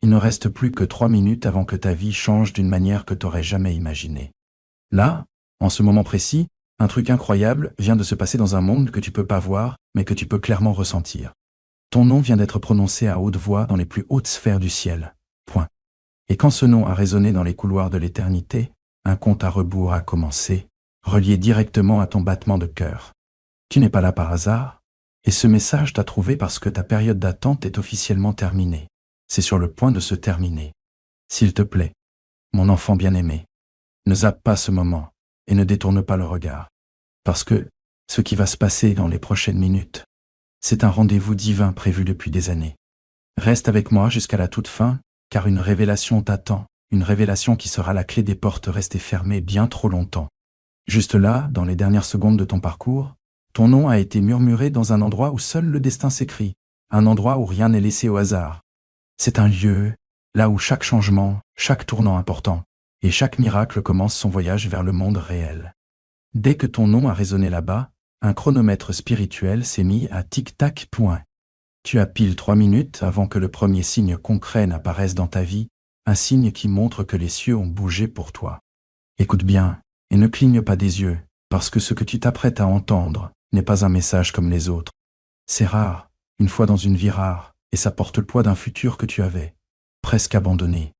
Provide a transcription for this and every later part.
Il ne reste plus que 3 minutes avant que ta vie change d'une manière que t'aurais jamais imaginée. Là, en ce moment précis, un truc incroyable vient de se passer dans un monde que tu peux pas voir, mais que tu peux clairement ressentir. Ton nom vient d'être prononcé à haute voix dans les plus hautes sphères du ciel. Point. Et quand ce nom a résonné dans les couloirs de l'éternité, un compte à rebours a commencé, relié directement à ton battement de cœur. Tu n'es pas là par hasard, et ce message t'a trouvé parce que ta période d'attente est officiellement terminée. C'est sur le point de se terminer. S'il te plaît, mon enfant bien-aimé, ne zappe pas ce moment et ne détourne pas le regard. Parce que ce qui va se passer dans les prochaines minutes, c'est un rendez-vous divin prévu depuis des années. Reste avec moi jusqu'à la toute fin, car une révélation t'attend, une révélation qui sera la clé des portes restées fermées bien trop longtemps. Juste là, dans les dernières secondes de ton parcours, ton nom a été murmuré dans un endroit où seul le destin s'écrit, un endroit où rien n'est laissé au hasard. C'est un lieu, là où chaque changement, chaque tournant important, et chaque miracle commence son voyage vers le monde réel. Dès que ton nom a résonné là-bas, un chronomètre spirituel s'est mis à tic-tac point. Tu as pile 3 minutes avant que le premier signe concret n'apparaisse dans ta vie, un signe qui montre que les cieux ont bougé pour toi. Écoute bien, et ne cligne pas des yeux, parce que ce que tu t'apprêtes à entendre n'est pas un message comme les autres. C'est rare, une fois dans une vie rare, et ça porte le poids d'un futur que tu avais presque abandonné.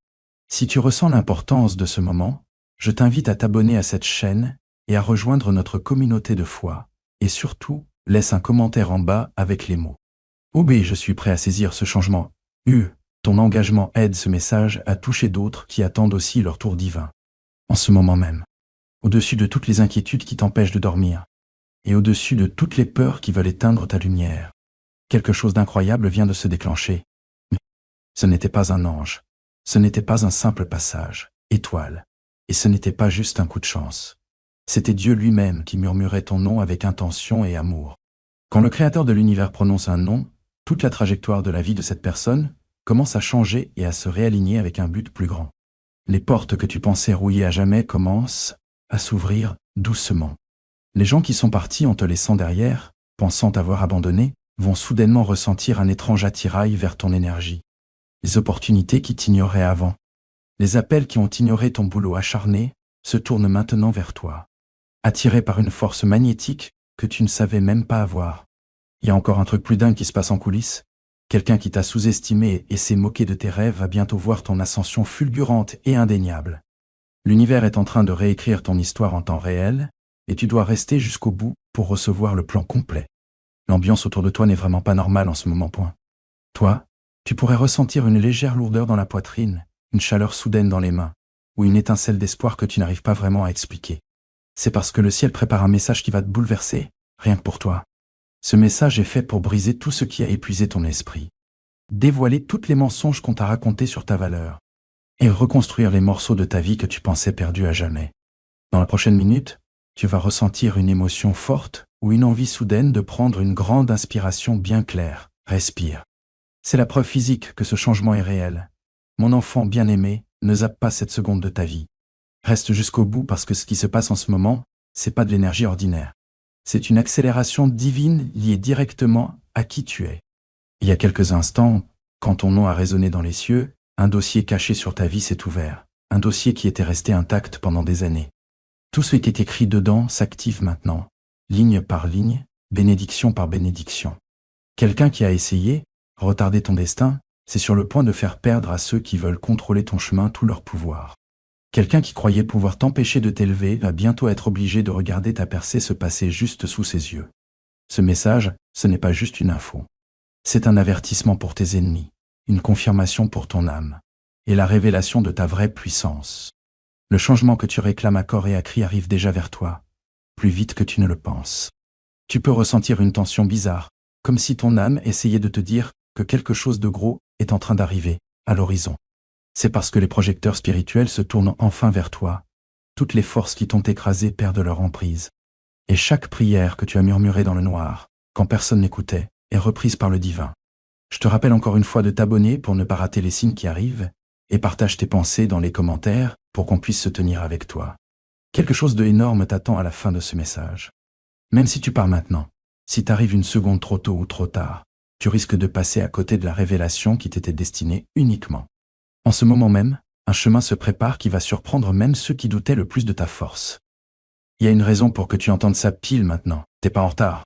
Si tu ressens l'importance de ce moment, je t'invite à t'abonner à cette chaîne et à rejoindre notre communauté de foi, et surtout, laisse un commentaire en bas avec les mots « je suis prêt à saisir ce changement ». Ton engagement aide ce message à toucher d'autres qui attendent aussi leur tour divin. En ce moment même, au-dessus de toutes les inquiétudes qui t'empêchent de dormir, et au-dessus de toutes les peurs qui veulent éteindre ta lumière, quelque chose d'incroyable vient de se déclencher. Mais ce n'était pas un ange, ce n'était pas un simple passage, étoile, et ce n'était pas juste un coup de chance. C'était Dieu lui-même qui murmurait ton nom avec intention et amour. Quand le Créateur de l'univers prononce un nom, toute la trajectoire de la vie de cette personne commence à changer et à se réaligner avec un but plus grand. Les portes que tu pensais rouillées à jamais commencent à s'ouvrir doucement. Les gens qui sont partis en te laissant derrière, pensant t'avoir abandonné, vont soudainement ressentir un étrange attirail vers ton énergie. Les opportunités qui t'ignoraient avant, les appels qui ont ignoré ton boulot acharné, se tournent maintenant vers toi. Attirés par une force magnétique que tu ne savais même pas avoir. Il y a encore un truc plus dingue qui se passe en coulisses. Quelqu'un qui t'a sous-estimé et s'est moqué de tes rêves va bientôt voir ton ascension fulgurante et indéniable. L'univers est en train de réécrire ton histoire en temps réel, et tu dois rester jusqu'au bout pour recevoir le plan complet. L'ambiance autour de toi n'est vraiment pas normale en ce moment. Point. Toi, tu pourrais ressentir une légère lourdeur dans la poitrine, une chaleur soudaine dans les mains, ou une étincelle d'espoir que tu n'arrives pas vraiment à expliquer. C'est parce que le ciel prépare un message qui va te bouleverser, rien que pour toi. Ce message est fait pour briser tout ce qui a épuisé ton esprit, dévoiler toutes les mensonges qu'on t'a racontés sur ta valeur, et reconstruire les morceaux de ta vie que tu pensais perdus à jamais. Dans la prochaine minute, tu vas ressentir une émotion forte ou une envie soudaine de prendre une grande inspiration bien claire. Respire. C'est la preuve physique que ce changement est réel. Mon enfant bien-aimé, ne zappe pas cette seconde de ta vie. Reste jusqu'au bout parce que ce qui se passe en ce moment, c'est pas de l'énergie ordinaire. C'est une accélération divine liée directement à qui tu es. Il y a quelques instants, quand ton nom a résonné dans les cieux, un dossier caché sur ta vie s'est ouvert. Un dossier qui était resté intact pendant des années. Tout ce qui est écrit dedans s'active maintenant, ligne par ligne, bénédiction par bénédiction. Quelqu'un qui a essayé, retarder ton destin, c'est sur le point de faire perdre à ceux qui veulent contrôler ton chemin tout leur pouvoir. Quelqu'un qui croyait pouvoir t'empêcher de t'élever va bientôt être obligé de regarder ta percée se passer juste sous ses yeux. Ce message, ce n'est pas juste une info. C'est un avertissement pour tes ennemis, une confirmation pour ton âme, et la révélation de ta vraie puissance. Le changement que tu réclames à corps et à cri arrive déjà vers toi, plus vite que tu ne le penses. Tu peux ressentir une tension bizarre, comme si ton âme essayait de te dire que quelque chose de gros est en train d'arriver, à l'horizon. C'est parce que les projecteurs spirituels se tournent enfin vers toi. Toutes les forces qui t'ont écrasé perdent leur emprise. Et chaque prière que tu as murmurée dans le noir, quand personne n'écoutait, est reprise par le divin. Je te rappelle encore une fois de t'abonner pour ne pas rater les signes qui arrivent, et partage tes pensées dans les commentaires pour qu'on puisse se tenir avec toi. Quelque chose de énorme t'attend à la fin de ce message. Même si tu pars maintenant, si t'arrives une seconde trop tôt ou trop tard, tu risques de passer à côté de la révélation qui t'était destinée uniquement En ce moment même, un chemin se prépare qui va surprendre même ceux qui doutaient le plus de ta force. Il y a une raison pour que tu entendes ça pile maintenant. T'es pas en retard.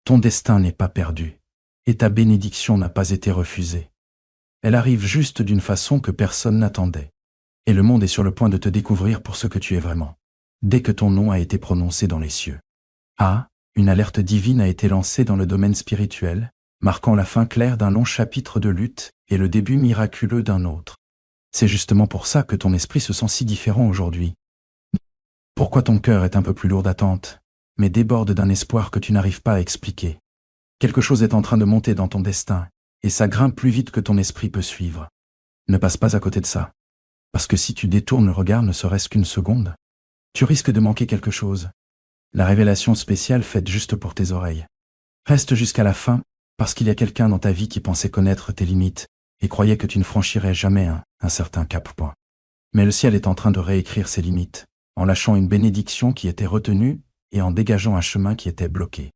Ton destin n'est pas perdu. Et ta bénédiction n'a pas été refusée. Elle arrive juste d'une façon que personne n'attendait. Et le monde est sur le point de te découvrir pour ce que tu es vraiment. Dès que ton nom a été prononcé dans les cieux. Une alerte divine a été lancée dans le domaine spirituel, marquant la fin claire d'un long chapitre de lutte et le début miraculeux d'un autre. C'est justement pour ça que ton esprit se sent si différent aujourd'hui. Pourquoi ton cœur est un peu plus lourd d'attente, mais déborde d'un espoir que tu n'arrives pas à expliquer. Quelque chose est en train de monter dans ton destin, et ça grimpe plus vite que ton esprit peut suivre. Ne passe pas à côté de ça. Parce que si tu détournes le regard ne serait-ce qu'une seconde, tu risques de manquer quelque chose. La révélation spéciale faite juste pour tes oreilles. Reste jusqu'à la fin, parce qu'il y a quelqu'un dans ta vie qui pensait connaître tes limites, et croyait que tu ne franchirais jamais un certain cap. Mais le ciel est en train de réécrire ses limites, en lâchant une bénédiction qui était retenue et en dégageant un chemin qui était bloqué.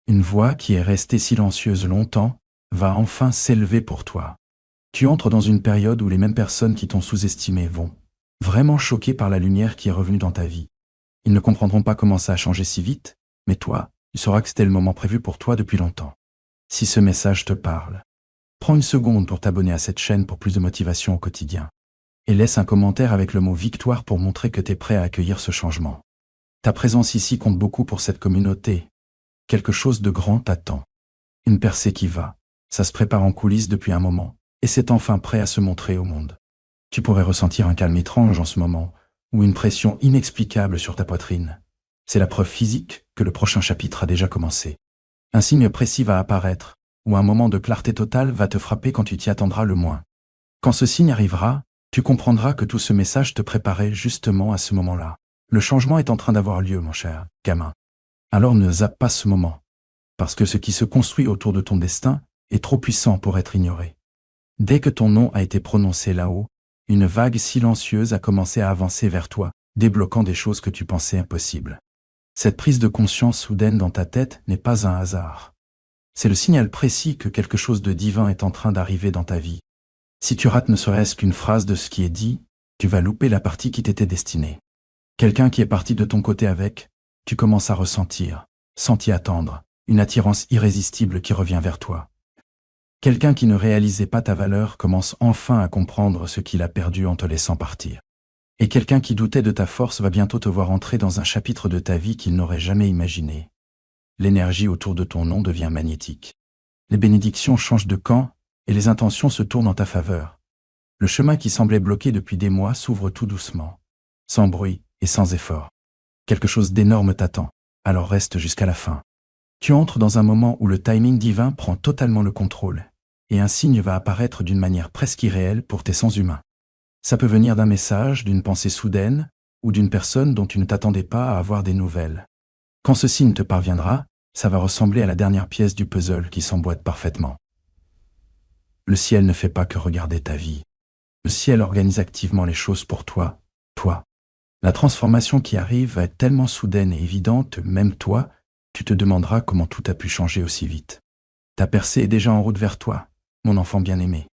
Une voix qui est restée silencieuse longtemps va enfin s'élever pour toi. Tu entres dans une période où les mêmes personnes qui t'ont sous-estimé vont vraiment choquées par la lumière qui est revenue dans ta vie. Ils ne comprendront pas comment ça a changé si vite, mais toi, tu sauras que c'était le moment prévu pour toi depuis longtemps. Si ce message te parle, prends une seconde pour t'abonner à cette chaîne pour plus de motivation au quotidien. Et laisse un commentaire avec le mot victoire pour montrer que tu es prêt à accueillir ce changement. Ta présence ici compte beaucoup pour cette communauté. Quelque chose de grand t'attend. Une percée qui va. Ça se prépare en coulisses depuis un moment, et c'est enfin prêt à se montrer au monde. Tu pourrais ressentir un calme étrange en ce moment, ou une pression inexplicable sur ta poitrine. C'est la preuve physique que le prochain chapitre a déjà commencé. Un signe précis va apparaître, ou un moment de clarté totale va te frapper quand tu t'y attendras le moins. Quand ce signe arrivera, tu comprendras que tout ce message te préparait justement à ce moment-là. Le changement est en train d'avoir lieu, mon cher gamin. Alors ne zappe pas ce moment, parce que ce qui se construit autour de ton destin est trop puissant pour être ignoré. Dès que ton nom a été prononcé là-haut, une vague silencieuse a commencé à avancer vers toi, débloquant des choses que tu pensais impossibles. Cette prise de conscience soudaine dans ta tête n'est pas un hasard. C'est le signal précis que quelque chose de divin est en train d'arriver dans ta vie. Si tu rates ne serait-ce qu'une phrase de ce qui est dit, tu vas louper la partie qui t'était destinée. Quelqu'un qui est parti de ton côté avec, tu commences à ressentir, sans t'y attendre, une attirance irrésistible qui revient vers toi. Quelqu'un qui ne réalisait pas ta valeur commence enfin à comprendre ce qu'il a perdu en te laissant partir. Et quelqu'un qui doutait de ta force va bientôt te voir entrer dans un chapitre de ta vie qu'il n'aurait jamais imaginé. L'énergie autour de ton nom devient magnétique. Les bénédictions changent de camp et les intentions se tournent en ta faveur. Le chemin qui semblait bloqué depuis des mois s'ouvre tout doucement, sans bruit et sans effort. Quelque chose d'énorme t'attend, alors reste jusqu'à la fin. Tu entres dans un moment où le timing divin prend totalement le contrôle, et un signe va apparaître d'une manière presque irréelle pour tes sens humains. Ça peut venir d'un message, d'une pensée soudaine, ou d'une personne dont tu ne t'attendais pas à avoir des nouvelles. Quand ce signe te parviendra, ça va ressembler à la dernière pièce du puzzle qui s'emboîte parfaitement. Le ciel ne fait pas que regarder ta vie. Le ciel organise activement les choses pour toi. La transformation qui arrive va être tellement soudaine et évidente, même toi, tu te demanderas comment tout a pu changer aussi vite. Ta percée est déjà en route vers toi, mon enfant bien-aimé.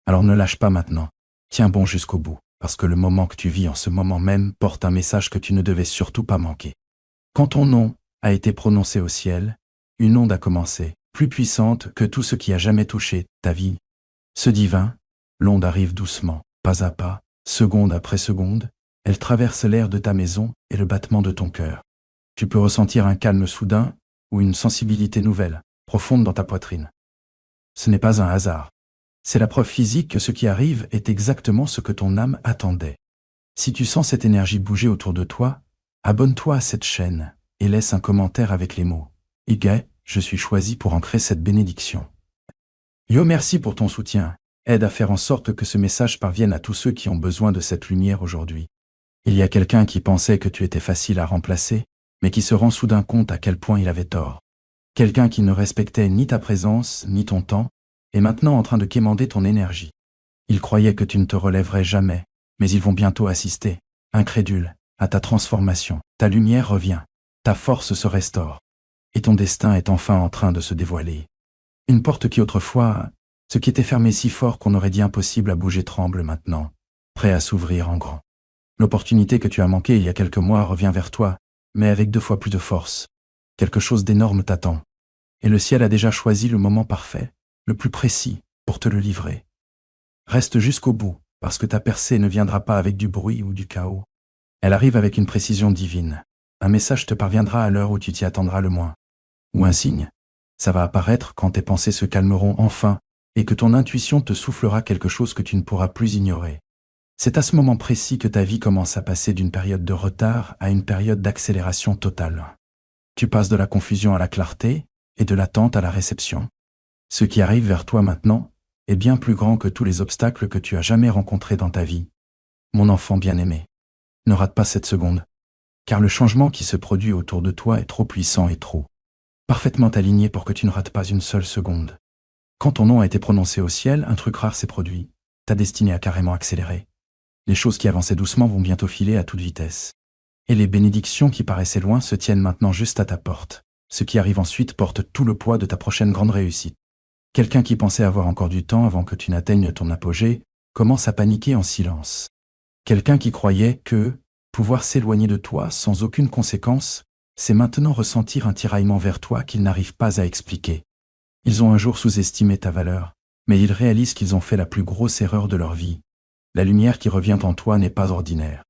Alors ne lâche pas maintenant, tiens bon jusqu'au bout, parce que le moment que tu vis en ce moment même porte un message que tu ne devais surtout pas manquer. Quand ton nom a été prononcé au ciel, une onde a commencé, plus puissante que tout ce qui a jamais touché ta vie. Ce divin, l'onde arrive doucement, pas à pas, seconde après seconde, elle traverse l'air de ta maison et le battement de ton cœur. Tu peux ressentir un calme soudain ou une sensibilité nouvelle, profonde dans ta poitrine. Ce n'est pas un hasard. C'est la preuve physique que ce qui arrive est exactement ce que ton âme attendait. Si tu sens cette énergie bouger autour de toi, abonne-toi à cette chaîne et laisse un commentaire avec les mots « Igai, je suis choisi pour ancrer cette bénédiction ». Yo, merci pour ton soutien. Aide à faire en sorte que ce message parvienne à tous ceux qui ont besoin de cette lumière aujourd'hui. Il y a quelqu'un qui pensait que tu étais facile à remplacer, mais qui se rend soudain compte à quel point il avait tort. Quelqu'un qui ne respectait ni ta présence, ni ton temps, est maintenant en train de quémander ton énergie. Ils croyaient que tu ne te relèverais jamais, mais ils vont bientôt assister, incrédules, à ta transformation. Ta lumière revient, ta force se restaure, et ton destin est enfin en train de se dévoiler. Une porte qui autrefois, ce qui était fermé si fort qu'on aurait dit impossible à bouger tremble maintenant, prêt à s'ouvrir en grand. L'opportunité que tu as manquée il y a quelques mois revient vers toi, mais avec 2 fois plus de force. Quelque chose d'énorme t'attend. Et le ciel a déjà choisi le moment parfait, le plus précis, pour te le livrer. Reste jusqu'au bout, parce que ta percée ne viendra pas avec du bruit ou du chaos. Elle arrive avec une précision divine. Un message te parviendra à l'heure où tu t'y attendras le moins. Ou un signe. Ça va apparaître quand tes pensées se calmeront enfin, et que ton intuition te soufflera quelque chose que tu ne pourras plus ignorer. C'est à ce moment précis que ta vie commence à passer d'une période de retard à une période d'accélération totale. Tu passes de la confusion à la clarté, et de l'attente à la réception. Ce qui arrive vers toi maintenant est bien plus grand que tous les obstacles que tu as jamais rencontrés dans ta vie. Mon enfant bien-aimé, ne rate pas cette seconde, car le changement qui se produit autour de toi est trop puissant et trop parfaitement aligné pour que tu ne rates pas une seule seconde. Quand ton nom a été prononcé au ciel, un truc rare s'est produit. Ta destinée a carrément accéléré. Les choses qui avançaient doucement vont bientôt filer à toute vitesse. Et les bénédictions qui paraissaient loin se tiennent maintenant juste à ta porte. Ce qui arrive ensuite porte tout le poids de ta prochaine grande réussite. Quelqu'un qui pensait avoir encore du temps avant que tu n'atteignes ton apogée commence à paniquer en silence. Quelqu'un qui croyait que pouvoir s'éloigner de toi sans aucune conséquence, c'est maintenant ressentir un tiraillement vers toi qu'ils n'arrivent pas à expliquer. Ils ont un jour sous-estimé ta valeur, mais ils réalisent qu'ils ont fait la plus grosse erreur de leur vie. La lumière qui revient en toi n'est pas ordinaire.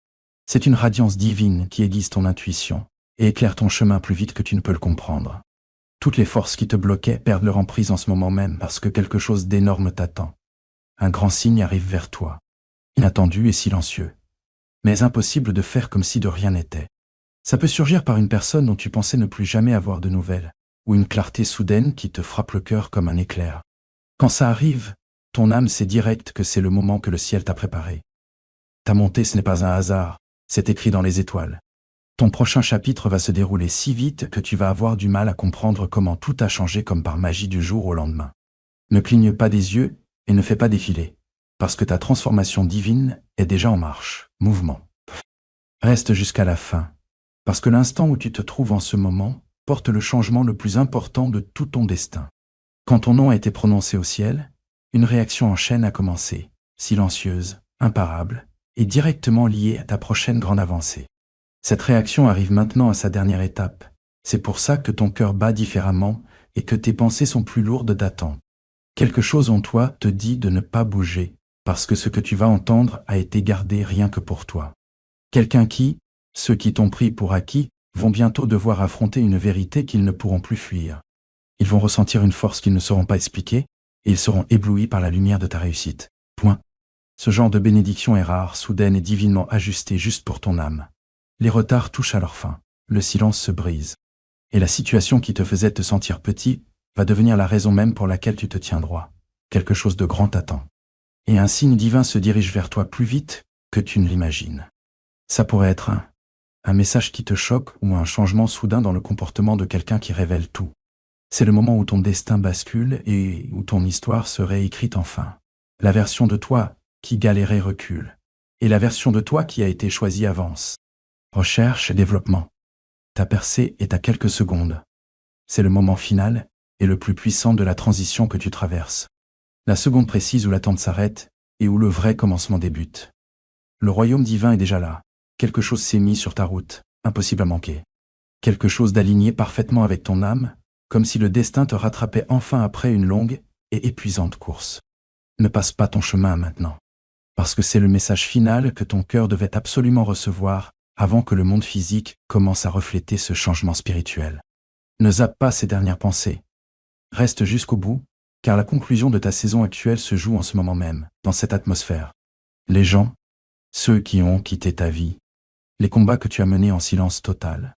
C'est une radiance divine qui aiguise ton intuition et éclaire ton chemin plus vite que tu ne peux le comprendre. Toutes les forces qui te bloquaient perdent leur emprise en ce moment même parce que quelque chose d'énorme t'attend. Un grand signe arrive vers toi, inattendu et silencieux, mais impossible de faire comme si de rien n'était. Ça peut surgir par une personne dont tu pensais ne plus jamais avoir de nouvelles, ou une clarté soudaine qui te frappe le cœur comme un éclair. Quand ça arrive, ton âme sait direct que c'est le moment que le ciel t'a préparé. Ta montée, ce n'est pas un hasard, c'est écrit dans les étoiles. Ton prochain chapitre va se dérouler si vite que tu vas avoir du mal à comprendre comment tout a changé comme par magie du jour au lendemain. Ne cligne pas des yeux et ne fais pas défiler, parce que ta transformation divine est déjà en marche, mouvement. Reste jusqu'à la fin, parce que l'instant où tu te trouves en ce moment porte le changement le plus important de tout ton destin. Quand ton nom a été prononcé au ciel, une réaction en chaîne a commencé, silencieuse, imparable, et directement liée à ta prochaine grande avancée. Cette réaction arrive maintenant à sa dernière étape. C'est pour ça que ton cœur bat différemment et que tes pensées sont plus lourdes d'attente. Quelque chose en toi te dit de ne pas bouger, parce que ce que tu vas entendre a été gardé rien que pour toi. Quelqu'un qui, ceux qui t'ont pris pour acquis, vont bientôt devoir affronter une vérité qu'ils ne pourront plus fuir. Ils vont ressentir une force qu'ils ne sauront pas expliquer, et ils seront éblouis par la lumière de ta réussite. Point. Ce genre de bénédiction est rare, soudaine et divinement ajustée juste pour ton âme. Les retards touchent à leur fin, le silence se brise. Et la situation qui te faisait te sentir petit va devenir la raison même pour laquelle tu te tiens droit. Quelque chose de grand t'attend. Et un signe divin se dirige vers toi plus vite que tu ne l'imagines. Ça pourrait être un message qui te choque ou un changement soudain dans le comportement de quelqu'un qui révèle tout. C'est le moment où ton destin bascule et où ton histoire serait écrite enfin. La version de toi qui galérait recule, et la version de toi qui a été choisie avance. Recherche et développement. Ta percée est à quelques secondes. C'est le moment final et le plus puissant de la transition que tu traverses. La seconde précise où l'attente s'arrête et où le vrai commencement débute. Le royaume divin est déjà là. Quelque chose s'est mis sur ta route, impossible à manquer. Quelque chose d'aligné parfaitement avec ton âme, comme si le destin te rattrapait enfin après une longue et épuisante course. Ne passe pas ton chemin maintenant, parce que c'est le message final que ton cœur devait absolument recevoir avant que le monde physique commence à refléter ce changement spirituel. Ne zappe pas ces dernières pensées. Reste jusqu'au bout, car la conclusion de ta saison actuelle se joue en ce moment même, dans cette atmosphère. Les gens, ceux qui ont quitté ta vie, les combats que tu as menés en silence total,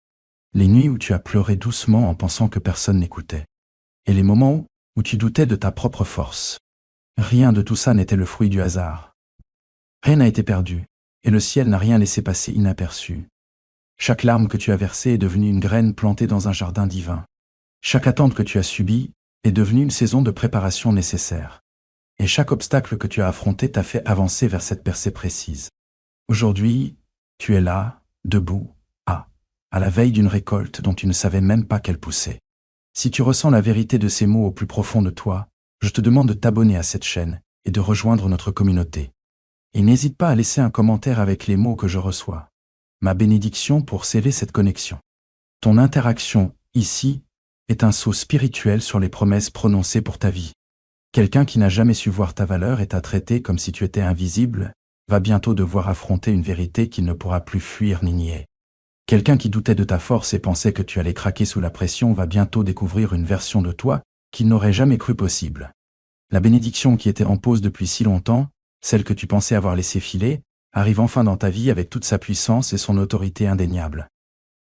les nuits où tu as pleuré doucement en pensant que personne n'écoutait, et les moments où tu doutais de ta propre force. Rien de tout ça n'était le fruit du hasard. Rien n'a été perdu, et le ciel n'a rien laissé passer inaperçu. Chaque larme que tu as versée est devenue une graine plantée dans un jardin divin. Chaque attente que tu as subie est devenue une saison de préparation nécessaire. Et chaque obstacle que tu as affronté t'a fait avancer vers cette percée précise. Aujourd'hui, tu es là, debout, à la veille d'une récolte dont tu ne savais même pas qu'elle poussait. Si tu ressens la vérité de ces mots au plus profond de toi, je te demande de t'abonner à cette chaîne et de rejoindre notre communauté. Et n'hésite pas à laisser un commentaire avec les mots que je reçois. Ma bénédiction pour sceller cette connexion. Ton interaction, ici, est un sceau spirituel sur les promesses prononcées pour ta vie. Quelqu'un qui n'a jamais su voir ta valeur et t'a traité comme si tu étais invisible, va bientôt devoir affronter une vérité qu'il ne pourra plus fuir ni nier. Quelqu'un qui doutait de ta force et pensait que tu allais craquer sous la pression va bientôt découvrir une version de toi qu'il n'aurait jamais cru possible. La bénédiction qui était en pause depuis si longtemps, celle que tu pensais avoir laissée filer, arrive enfin dans ta vie avec toute sa puissance et son autorité indéniable.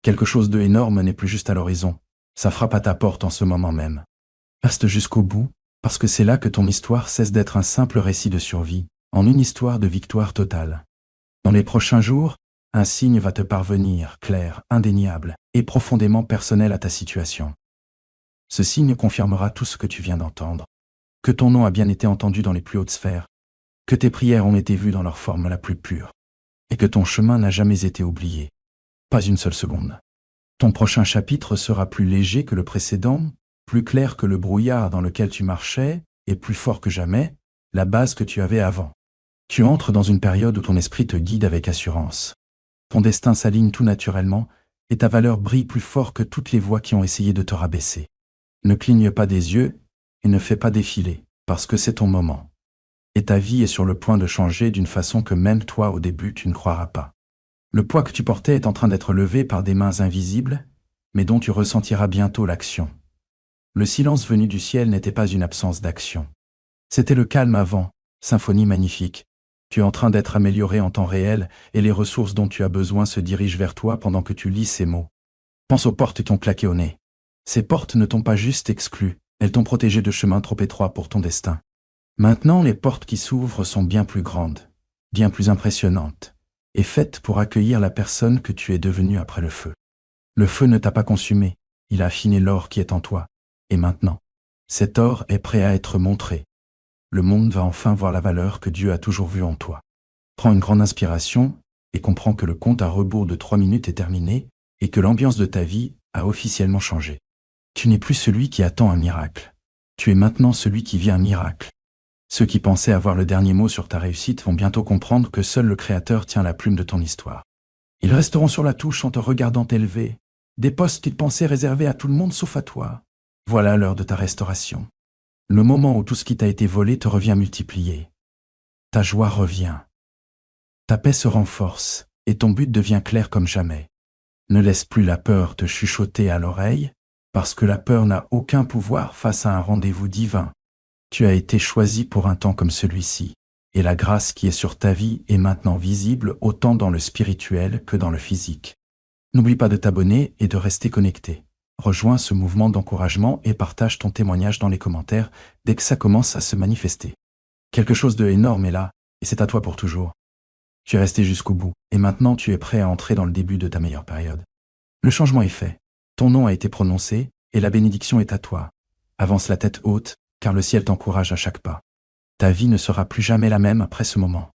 Quelque chose de énorme n'est plus juste à l'horizon, ça frappe à ta porte en ce moment même. Reste jusqu'au bout, parce que c'est là que ton histoire cesse d'être un simple récit de survie, en une histoire de victoire totale. Dans les prochains jours, un signe va te parvenir, clair, indéniable et profondément personnel à ta situation. Ce signe confirmera tout ce que tu viens d'entendre. Que ton nom a bien été entendu dans les plus hautes sphères, que tes prières ont été vues dans leur forme la plus pure, et que ton chemin n'a jamais été oublié. Pas une seule seconde. Ton prochain chapitre sera plus léger que le précédent, plus clair que le brouillard dans lequel tu marchais, et plus fort que jamais, la base que tu avais avant. Tu entres dans une période où ton esprit te guide avec assurance. Ton destin s'aligne tout naturellement, et ta valeur brille plus fort que toutes les voix qui ont essayé de te rabaisser. Ne cligne pas des yeux, et ne fais pas défiler, parce que c'est ton moment. Et ta vie est sur le point de changer d'une façon que même toi au début tu ne croiras pas. Le poids que tu portais est en train d'être levé par des mains invisibles, mais dont tu ressentiras bientôt l'action. Le silence venu du ciel n'était pas une absence d'action. C'était le calme avant, symphonie magnifique. Tu es en train d'être amélioré en temps réel et les ressources dont tu as besoin se dirigent vers toi pendant que tu lis ces mots. Pense aux portes qui t'ont claqué au nez. Ces portes ne t'ont pas juste exclu, elles t'ont protégé de chemins trop étroits pour ton destin. Maintenant, les portes qui s'ouvrent sont bien plus grandes, bien plus impressionnantes, et faites pour accueillir la personne que tu es devenue après le feu. Le feu ne t'a pas consumé, il a affiné l'or qui est en toi. Et maintenant, cet or est prêt à être montré. Le monde va enfin voir la valeur que Dieu a toujours vue en toi. Prends une grande inspiration et comprends que le compte à rebours de 3 minutes est terminé et que l'ambiance de ta vie a officiellement changé. Tu n'es plus celui qui attend un miracle. Tu es maintenant celui qui vit un miracle. Ceux qui pensaient avoir le dernier mot sur ta réussite vont bientôt comprendre que seul le Créateur tient la plume de ton histoire. Ils resteront sur la touche en te regardant t'élever. Des postes qu'ils pensaient réservés à tout le monde sauf à toi. Voilà l'heure de ta restauration. Le moment où tout ce qui t'a été volé te revient multiplié. Ta joie revient. Ta paix se renforce et ton but devient clair comme jamais. Ne laisse plus la peur te chuchoter à l'oreille, parce que la peur n'a aucun pouvoir face à un rendez-vous divin. Tu as été choisi pour un temps comme celui-ci, et la grâce qui est sur ta vie est maintenant visible autant dans le spirituel que dans le physique. N'oublie pas de t'abonner et de rester connecté. Rejoins ce mouvement d'encouragement et partage ton témoignage dans les commentaires dès que ça commence à se manifester. Quelque chose de énorme est là, et c'est à toi pour toujours. Tu es resté jusqu'au bout, et maintenant tu es prêt à entrer dans le début de ta meilleure période. Le changement est fait, ton nom a été prononcé, et la bénédiction est à toi. Avance la tête haute, car le ciel t'encourage à chaque pas. Ta vie ne sera plus jamais la même après ce moment.